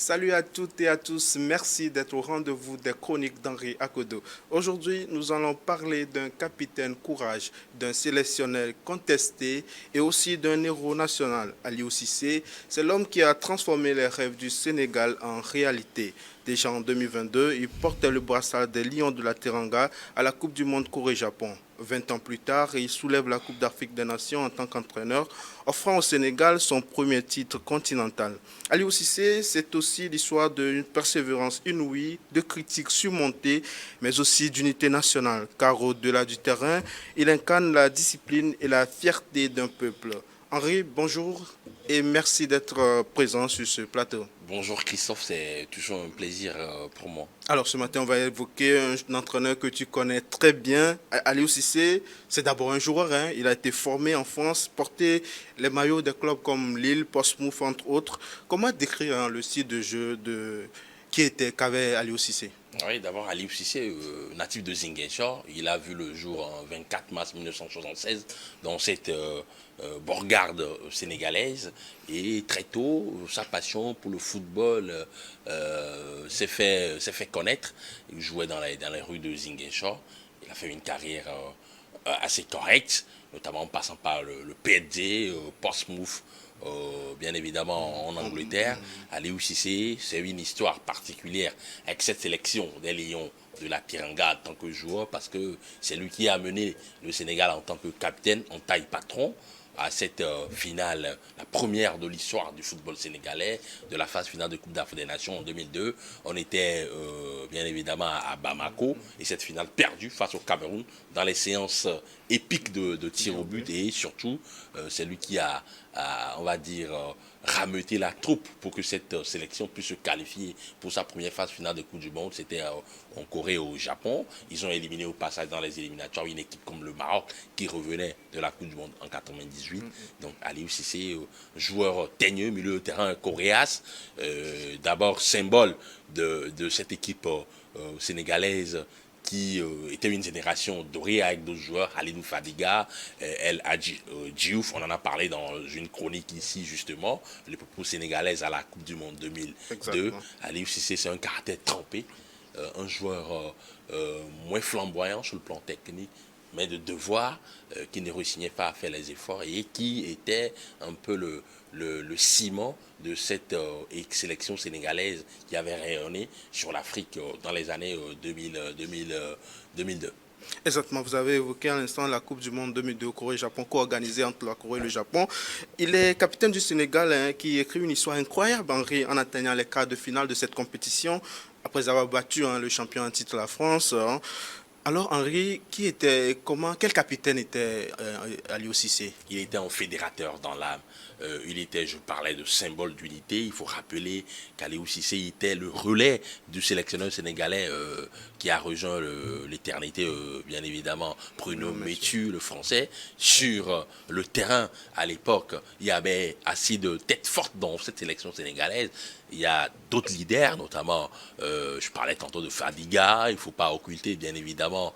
Salut à toutes et à tous, merci d'être au rendez-vous des chroniques d'Henri Akodo. Aujourd'hui, nous allons parler d'un capitaine courage, d'un sélectionneur contesté et aussi d'un héros national, Aliou Cissé. C'est l'homme qui a transformé les rêves du Sénégal en réalité. Déjà en 2022, il portait le brassard des Lions de la Teranga à la Coupe du Monde Corée-Japon. 20 ans plus tard, il soulève la Coupe d'Afrique des Nations en tant qu'entraîneur, offrant au Sénégal son premier titre continental. Aliou Cissé, c'est aussi l'histoire d'une persévérance inouïe, de critiques surmontées, mais aussi d'unité nationale, car au-delà du terrain, il incarne la discipline et la fierté d'un peuple. Henri, bonjour et merci d'être présent sur ce plateau. Bonjour Christophe, c'est toujours un plaisir pour moi. Alors ce matin, on va évoquer un entraîneur que tu connais très bien, Aliou Cissé. C'est d'abord un joueur, hein. Il a été formé en France, porté les maillots des clubs comme Lille, Portsmouth, entre autres. Comment décrire le style de jeu qu'avait Aliou Cissé? Oui, d'abord Aliou Cissé, natif de Ziguinchor, il a vu le jour en 24 mars 1976 dans cette bourgade sénégalaise et très tôt, sa passion pour le football s'est fait connaître. Il jouait dans les rues de Ziguinchor, il a fait une carrière assez correcte, notamment en passant par le PSG, Portsmouth, bien évidemment en Angleterre. Aliou Cissé, c'est une histoire particulière avec cette sélection des Lions de la Teranga en tant que joueur, parce que c'est lui qui a mené le Sénégal en tant que capitaine, en taille patron, à cette finale, la première de l'histoire du football sénégalais, de la phase finale de Coupe d'Afrique des Nations en 2002. On était bien évidemment à Bamako, et cette finale perdue face au Cameroun dans les séances épiques de tir au but, et surtout c'est lui qui on va dire, rameuté la troupe pour que cette sélection puisse se qualifier pour sa première phase finale de Coupe du Monde. C'était en Corée, au Japon. Ils ont éliminé au passage dans les éliminatoires une équipe comme le Maroc qui revenait de la Coupe du Monde en 98. Donc Aliou Cissé, joueur teigneux, milieu de terrain coréas, d'abord symbole de cette équipe sénégalaise qui était une génération dorée avec d'autres joueurs, Halidou Fadiga, El Hadji Diouf, on en a parlé dans une chronique ici justement, les propos sénégalaises à la Coupe du Monde 2002. Exactement. Aliou Cissé, c'est un caractère trempé, un joueur moins flamboyant sur le plan technique, mais de devoir, qui ne réussissait pas à faire les efforts et qui était un peu le ciment de cette sélection sénégalaise qui avait rayonné sur l'Afrique dans les années 2002. Exactement, vous avez évoqué à l'instant la Coupe du Monde 2002 au Corée-Japon, co-organisée entre la Corée et le Japon. Il est capitaine du Sénégal, hein, qui écrit une histoire incroyable en atteignant les quarts de finale de cette compétition, après avoir battu, hein, le champion en titre, la France, hein. Alors Henri, quel capitaine était Aliou Cissé? Il était un fédérateur dans l'âme. Je parlais de symbole d'unité. Il faut rappeler qu'Aliou Cissé était le relais du sélectionneur sénégalais qui a rejoint l'éternité, bien évidemment, Bruno Metsu, le français. Sur le terrain, à l'époque, il y avait assez de têtes fortes dans cette sélection sénégalaise. Il y a d'autres leaders, notamment, je parlais tantôt de Fadiga, il ne faut pas occulter, bien évidemment,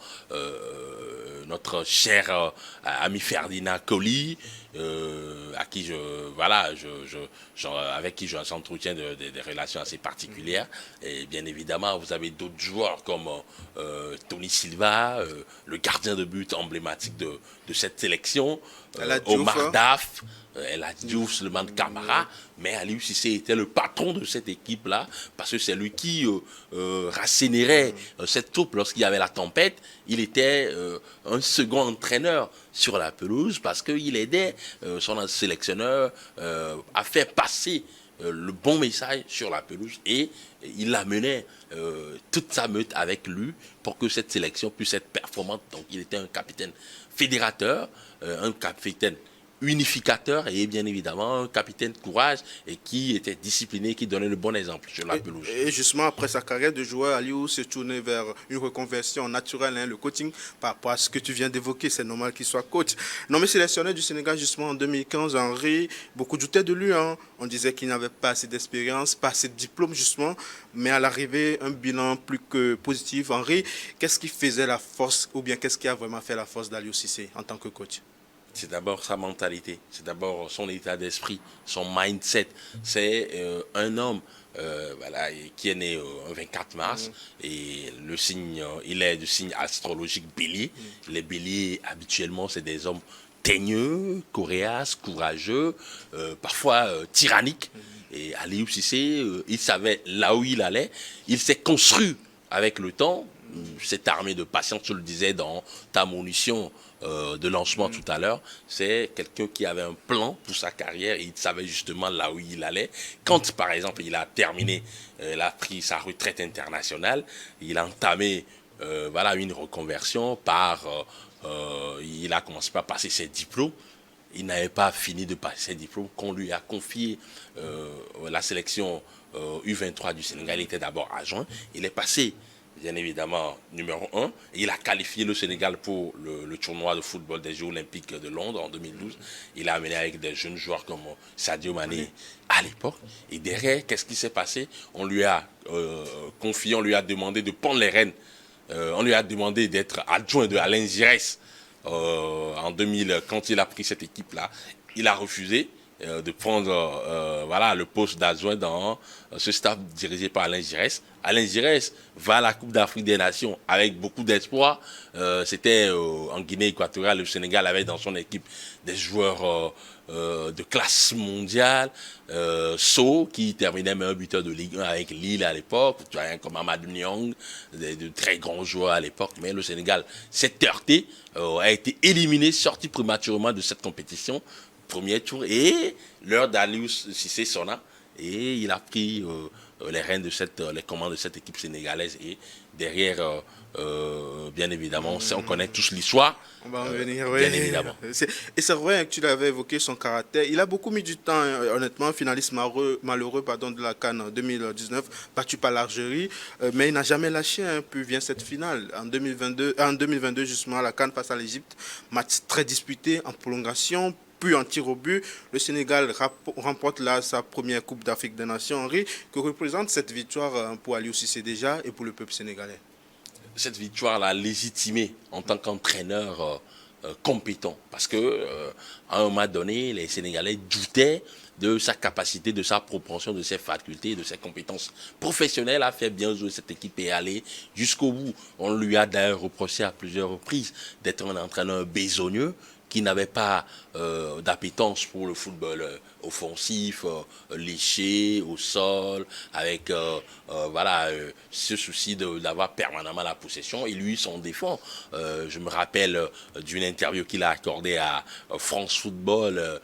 notre cher ami Ferdinand Coly, avec qui j'entretiens des relations assez particulières. Et bien évidemment, vous avez d'autres joueurs comme Tony Silva, le gardien de but emblématique de cette sélection, Omar Daf, El Hadji Diouf, Souleymane Camara, mais Aliou Cissé était le patron de cette équipe-là, parce que c'est lui qui rassainerait cette troupe lorsqu'il y avait la tempête. Il était un second entraîneur sur la pelouse, parce qu'il aidait son sélectionneur à faire passer le bon message sur la pelouse, et il amenait toute sa meute avec lui pour que cette sélection puisse être performante. Donc il était un capitaine fédérateur, un capitaine unificateur et bien évidemment un capitaine de courage et qui était discipliné, qui donnait le bon exemple sur la pelouse. Et justement, après sa carrière de joueur, Aliou s'est tourné vers une reconversion naturelle, hein, le coaching, par rapport à ce que tu viens d'évoquer. C'est normal qu'il soit coach. Nommé sélectionneur du Sénégal justement en 2015, Henri, beaucoup doutaient de lui, hein. On disait qu'il n'avait pas assez d'expérience, pas assez de diplôme justement, mais à l'arrivée, un bilan plus que positif. Henri, qu'est-ce qui faisait la force, ou bien qu'est-ce qui a vraiment fait la force d'Aliou Cissé en tant que coach? C'est d'abord sa mentalité, c'est d'abord son état d'esprit, son mindset. C'est un homme voilà, qui est né un 24 mars. Et le signe, il est du signe astrologique bélier. Les béliers, habituellement, c'est des hommes teigneux, coriaces, courageux, parfois tyranniques. Et Aliou Cissé, il savait là où il allait. Il s'est construit avec le temps cette armée de patience, tu le disais dans ta munition de lancement tout à l'heure, c'est quelqu'un qui avait un plan pour sa carrière et il savait justement là où il allait. Quand, par exemple, il a terminé, il a pris sa retraite internationale, il a entamé voilà, une reconversion il a commencé par passer ses diplômes. Il n'avait pas fini de passer ses diplômes qu'on lui a confié la sélection U23 du Sénégal. Il était d'abord adjoint. Il est passé bien évidemment numéro 1. Il a qualifié le Sénégal pour le tournoi de football des Jeux Olympiques de Londres en 2012. Il a amené avec des jeunes joueurs comme Sadio Mané à l'époque. Et derrière, qu'est-ce qui s'est passé? On lui a confié, on lui a demandé de prendre les rênes. On lui a demandé d'être adjoint de Alain Giresse en 2000, quand il a pris cette équipe-là. Il a refusé de prendre voilà, le poste d'adjoint dans ce staff dirigé par Alain Giresse. Alain Giresse va à la Coupe d'Afrique des Nations avec beaucoup d'espoir. C'était en Guinée équatoriale, le Sénégal avait dans son équipe des joueurs de classe mondiale. So, qui terminait meilleur buteur de Ligue 1 avec Lille à l'époque. Tu as un comme Amadou Niang, de très grands joueurs à l'époque. Mais le Sénégal s'est heurté, a été éliminé, sorti prématurément de cette compétition. Premier tour, et l'heure d'Aliou Cissé sonna et il a pris les rênes de les commandes de cette équipe sénégalaise. Et derrière, bien évidemment, on connaît tous l'histoire. On va en venir, bien évidemment. Et c'est vrai que tu l'avais évoqué, son caractère. Il a beaucoup mis du temps, honnêtement, finaliste malheureux de la CAN 2019, battu par l'Algérie. Mais il n'a jamais lâché. Puis vient cette finale en 2022 justement, la CAN face à l'Égypte. Match très disputé en prolongation. Puis en tir au but, le Sénégal remporte là sa première Coupe d'Afrique des Nations. Henri, que représente cette victoire pour Aliou Cissé déjà et pour le peuple sénégalais? Cette victoire l'a légitimé en tant qu'entraîneur compétent. Parce que à un moment donné, les Sénégalais doutaient de sa capacité, de sa propension, de ses facultés, de ses compétences professionnelles à faire bien jouer cette équipe et aller jusqu'au bout. On lui a d'ailleurs reproché à plusieurs reprises d'être un entraîneur besogneux, qui n'avait pas d'appétence pour le football offensif, léché, au sol, avec voilà, ce souci d'avoir permanemment la possession. Et lui, s'en défend. Je me rappelle d'une interview qu'il a accordée à France Football,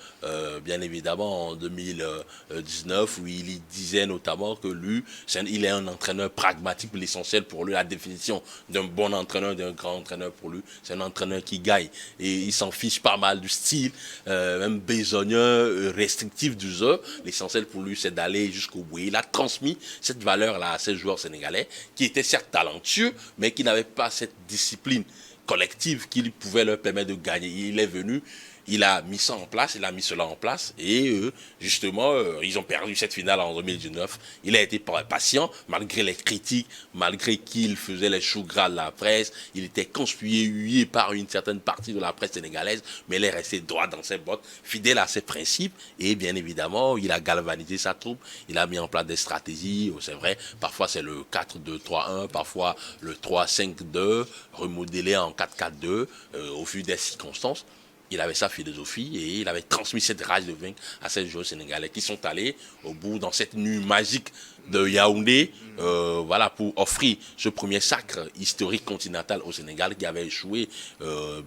bien évidemment, en 2019, où il disait notamment que lui, il est un entraîneur pragmatique. L'essentiel pour lui, la définition d'un bon entraîneur, d'un grand entraîneur pour lui, c'est un entraîneur qui gagne. Et il s'en fiche pas mal du style, même besogneux, restrictif du jeu. L'essentiel pour lui, c'est d'aller jusqu'au bout. Et il a transmis cette valeur-là à ces joueurs sénégalais, qui étaient certes talentueux, mais qui n'avaient pas cette discipline collective qui lui pouvait leur permettre de gagner. Il est venu, il a mis ça en place, il a mis cela en place, et justement, ils ont perdu cette finale en 2019. Il a été patient, malgré les critiques, malgré qu'il faisait les choux gras de la presse. Il était conspué, hué par une certaine partie de la presse sénégalaise, mais il est resté droit dans ses bottes, fidèle à ses principes, et bien évidemment, il a galvanisé sa troupe, il a mis en place des stratégies, c'est vrai, parfois c'est le 4-2-3-1, parfois le 3-5-2, remodélé en 4-4-2, au vu des circonstances. Il avait sa philosophie et il avait transmis cette rage de vaincre à ces joueurs sénégalais qui sont allés au bout dans cette nuit magique de Yaoundé, voilà, pour offrir ce premier sacre historique continental au Sénégal qui avait échoué,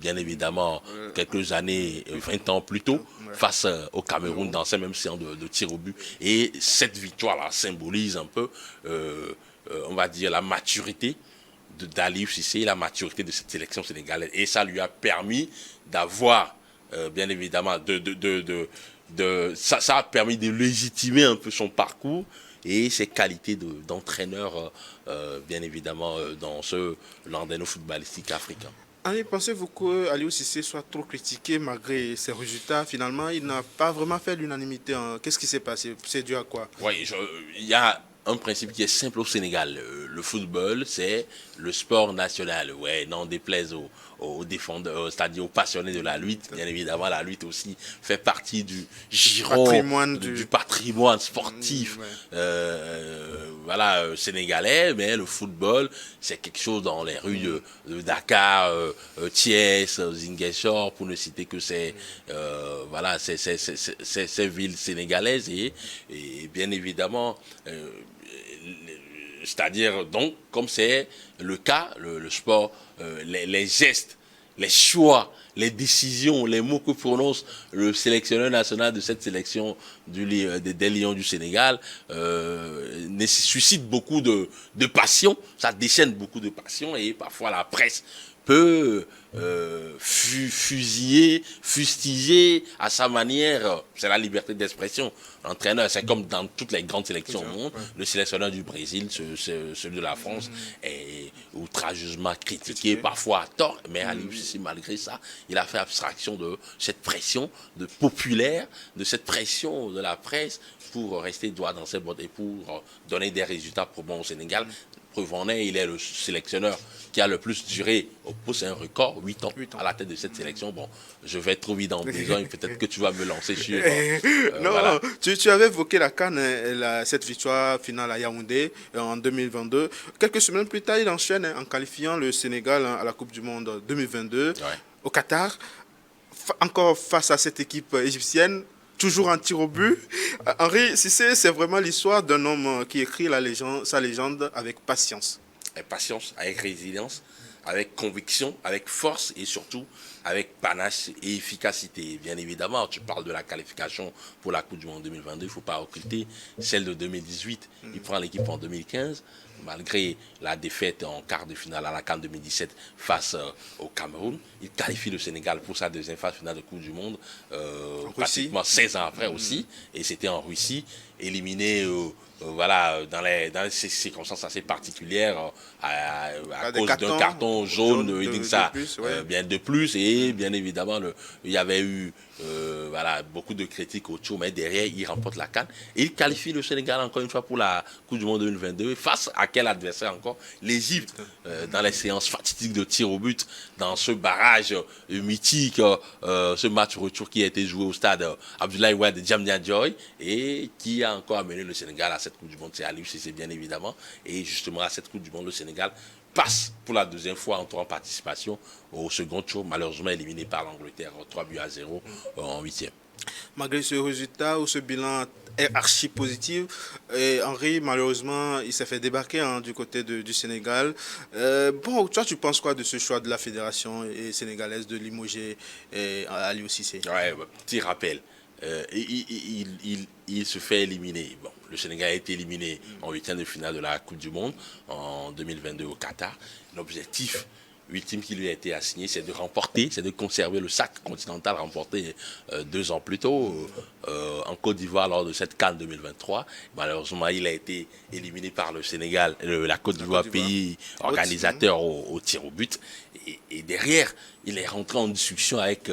bien évidemment, quelques années, 20 ans plus tôt, face au Cameroun dans ces mêmes séances de tir au but. Et cette victoire-là symbolise un peu, on va dire, la maturité d'Aliou Cissé, la maturité de cette sélection sénégalaise. Et ça lui a permis d'avoir, bien évidemment, ça a permis de légitimer un peu son parcours et ses qualités d'entraîneur, bien évidemment, dans ce landéno footballistique africain. Henri, pensez-vous que Aliou Cissé soit trop critiqué malgré ses résultats? Finalement, il n'a pas vraiment fait l'unanimité. Qu'est-ce qui s'est passé? C'est dû à quoi? Oui, il y a un principe qui est simple au Sénégal. Le football, c'est le sport national. Ouais, n'en déplaise aux défendeurs, c'est-à-dire aux passionnés de la lutte. Bien évidemment, la lutte aussi fait partie du giron, du patrimoine sportif sénégalais. Mais le football, c'est quelque chose dans les rues de Dakar, Thiès, Ziguinchor, pour ne citer que ces villes sénégalaises. Et bien évidemment, c'est-à-dire, donc, comme c'est le cas, le sport, les gestes, les choix, les décisions, les mots que prononce le sélectionneur national de cette sélection des Lions du Sénégal suscite beaucoup de passion, ça déchaîne beaucoup de passion et parfois la presse peut fustiger à sa manière, c'est la liberté d'expression. L'entraîneur, c'est comme dans toutes les grandes sélections au monde, le sélectionneur du Brésil, celui de la France, est outrageusement critiqué, parfois à tort, mais Aliou Cissé, malgré ça, il a fait abstraction de cette pression populaire, de cette pression de la presse pour rester droit dans ses bottes et pour donner des résultats probants au Sénégal. Preuve en est, il est le sélectionneur qui a le plus duré au poste, c'est un record, 8 ans à la tête de cette sélection. Bon, je vais trop vite en besoin, peut-être que tu vas me lancer sur... non, voilà. tu avais évoqué la CAN, cette victoire finale à Yaoundé en 2022. Quelques semaines plus tard, il enchaîne en qualifiant le Sénégal à la Coupe du Monde 2022 au Qatar. Encore face à cette équipe égyptienne, toujours en tir au but. Henri Cissé, c'est vraiment l'histoire d'un homme qui écrit sa légende avec patience. Avec patience, avec résilience, avec conviction, avec force et surtout avec panache et efficacité. Bien évidemment, tu parles de la qualification pour la Coupe du Monde 2022, il ne faut pas occulter celle de 2018. Il prend l'équipe en 2015. Malgré la défaite en quart de finale à la CAN 2017 face au Cameroun, il qualifie le Sénégal pour sa deuxième phase finale de Coupe du Monde, pratiquement 16 ans après aussi, et c'était en Russie, éliminé dans ces circonstances assez particulières à cause d'un carton jaune bien de plus, et bien évidemment il y avait eu beaucoup de critiques autour, mais derrière il remporte la CAN et il qualifie le Sénégal encore une fois pour la Coupe du Monde 2022 face à quel adversaire encore? L'Égypte, dans les séances fatidiques de tir au but, dans ce barrage mythique, ce match retour qui a été joué au stade Abdoulaye Wade de Diamniadio et qui a encore amené le Sénégal à cette Coupe du Monde. C'est Aliou Cissé bien évidemment, et justement à cette Coupe du Monde le Sénégal passe pour la deuxième fois en participation au second tour, malheureusement éliminé par l'Angleterre 3-0 en huitième. Malgré ce résultat ou ce bilan est archi positif, Henri, malheureusement, il s'est fait débarquer du côté du Sénégal. Toi, tu penses quoi de ce choix de la fédération sénégalaise de limoger Aliou Cissé? Petit rappel. Il se fait éliminer. Bon, le Sénégal a été éliminé en huitième de finale de la Coupe du Monde en 2022 au Qatar. L'objectif ultime qui lui a été assigné, c'est de remporter, c'est de conserver le sac continental remporté 2 ans plus tôt en Côte d'Ivoire lors de cette CAN 2023. Malheureusement, il a été éliminé par le Sénégal, la Côte d'Ivoire, pays organisateur au tir au but. Et derrière, il est rentré en discussion avec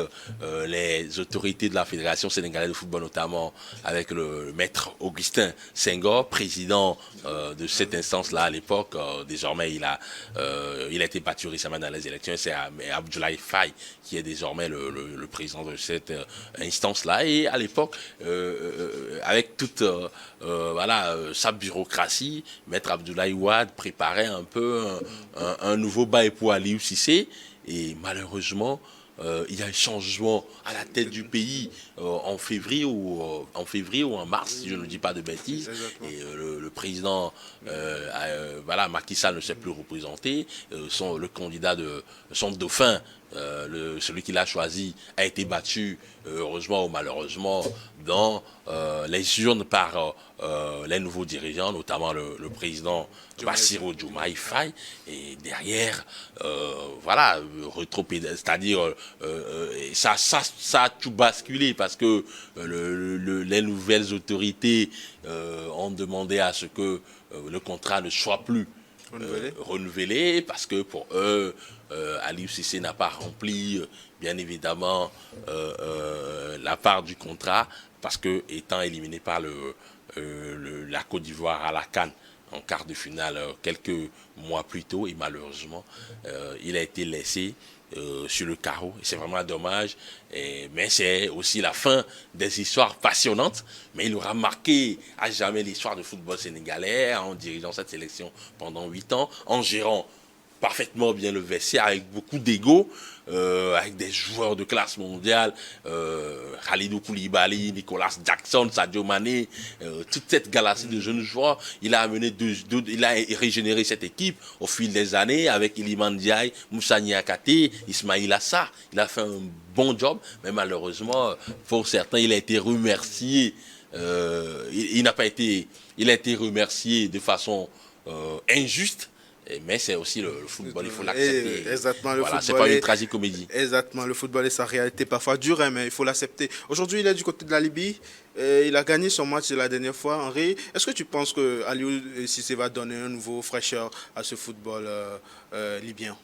les autorités de la Fédération sénégalaise de football, notamment avec le maître Augustin Senghor, président de cette instance-là à l'époque. Désormais, il a été battu récemment dans les élections. C'est Abdoulaye Faye qui est désormais le président de cette instance-là. Et à l'époque, avec toute sa bureaucratie, maître Abdoulaye Wade préparait un peu un nouveau bail pour Aliou Cissé. Et malheureusement, il y a un changement à la tête du pays en février ou en mars, si je ne dis pas de bêtises. Exactement. Et le président Macky Sall ne s'est plus représenté. Le candidat de son dauphin, celui qu'il a choisi, a été battu, heureusement ou malheureusement, dans les urnes par les nouveaux dirigeants, notamment le président Bassirou Diomaye Faye. Et derrière, c'est-à-dire ça a tout basculé parce que les nouvelles autorités ont demandé à ce que le contrat ne soit plus renouvelé parce que pour eux, Aliou Cissé n'a pas rempli, bien évidemment, la part du contrat parce que étant éliminé par la Côte d'Ivoire à la CAN en quart de finale quelques mois plus tôt et malheureusement il a été laissé sur le carreau. C'est vraiment dommage, mais c'est aussi la fin des histoires passionnantes. Mais il aura marqué à jamais l'histoire du football sénégalais en dirigeant cette sélection pendant 8 ans, en gérant parfaitement bien le vestiaire avec beaucoup d'ego, avec des joueurs de classe mondiale, Khalidou Koulibaly, Nicolas Jackson, Sadio Mané, toute cette galaxie de jeunes joueurs. Il a amené il a régénéré cette équipe au fil des années avec Iliman Ndiaye, Moussa Niakate, Ismaïl Assar. Il a fait un bon job, mais malheureusement, pour certains, il a été remercié. Il a été remercié de façon injuste. Mais c'est aussi le football, il faut l'accepter. Exactement, voilà, c'est pas une tragicomédie. Exactement, le football est sa réalité parfois dure, hein, mais il faut l'accepter. Aujourd'hui, il est du côté de la Libye. Il a gagné son match la dernière fois. Henri, est-ce que tu penses que Aliou Cissé va donner un nouveau fraîcheur à ce football libyen?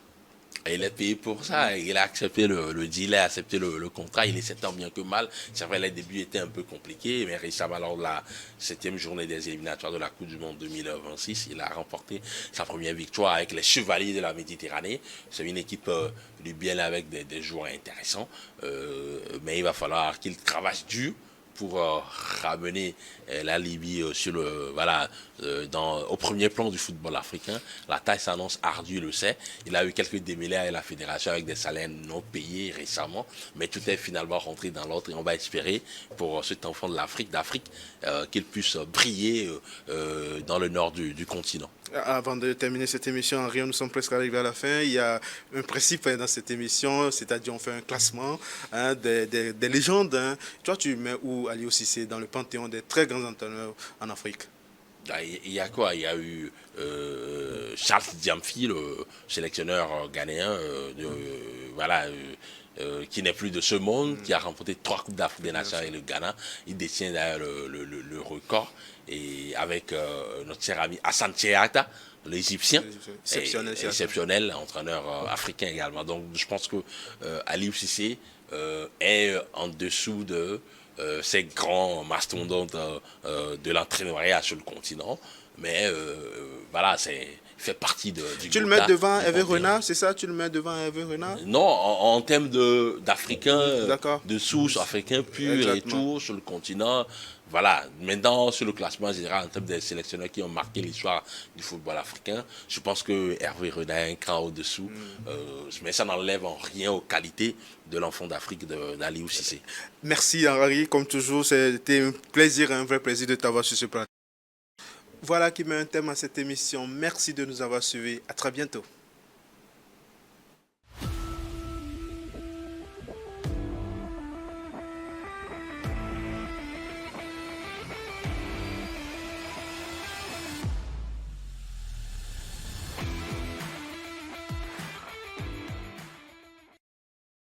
Il est payé pour ça, il a accepté le deal, il a accepté le contrat, il essaie tant bien que mal. C'est vrai, les débuts étaient un peu compliqués, mais récemment, lors de la 7e journée des éliminatoires de la Coupe du Monde 2026, il a remporté sa première victoire avec les Chevaliers de la Méditerranée. C'est une équipe libyenne avec des joueurs intéressants, mais il va falloir qu'il travaille dur pour ramener la Libye sur au premier plan du football africain. La tâche s'annonce ardue, il le sait. Il a eu quelques démêlés avec la fédération avec des salaires non payés récemment, mais tout est finalement rentré dans l'ordre et on va espérer pour cet enfant de l'Afrique, qu'il puisse briller dans le nord du continent. Avant de terminer cette émission, Henri, nous sommes presque arrivés à la fin. Il y a un principe dans cette émission, c'est-à-dire on fait un classement des légendes. Toi, tu mets où Aliou Cissé dans le panthéon des très grands entraîneurs en Afrique? Il y a quoi? Il y a eu Charles Diamfi, le sélectionneur ghanéen, qui n'est plus de ce monde, qui a remporté 3 Coupes d'Afrique des Nations avec le Ghana. Il détient d'ailleurs le record. Et avec notre cher ami Hassan Tcheata, l'Égyptien, exceptionnel, entraîneur africain également. Donc je pense que Aliou Cissé est en dessous de ces grands mastodontes de l'entraîneuriat sur le continent. Mais voilà, il fait partie du Tu le mets devant Hervé Renard, c'est ça? Tu le mets devant Hervé Renard? Non, en termes d'Africains, de souche africain pur et tout, sur le continent. Voilà, maintenant sur le classement général, en termes des sélectionneurs qui ont marqué l'histoire du football africain, je pense que Hervé Renard est un cran au-dessous, mais ça n'enlève en rien aux qualités de l'enfant d'Afrique d'Aliou Cissé. Merci Henri, comme toujours, c'était un plaisir, un vrai plaisir de t'avoir sur ce plateau. Voilà qui met un thème à cette émission. Merci de nous avoir suivis. À très bientôt.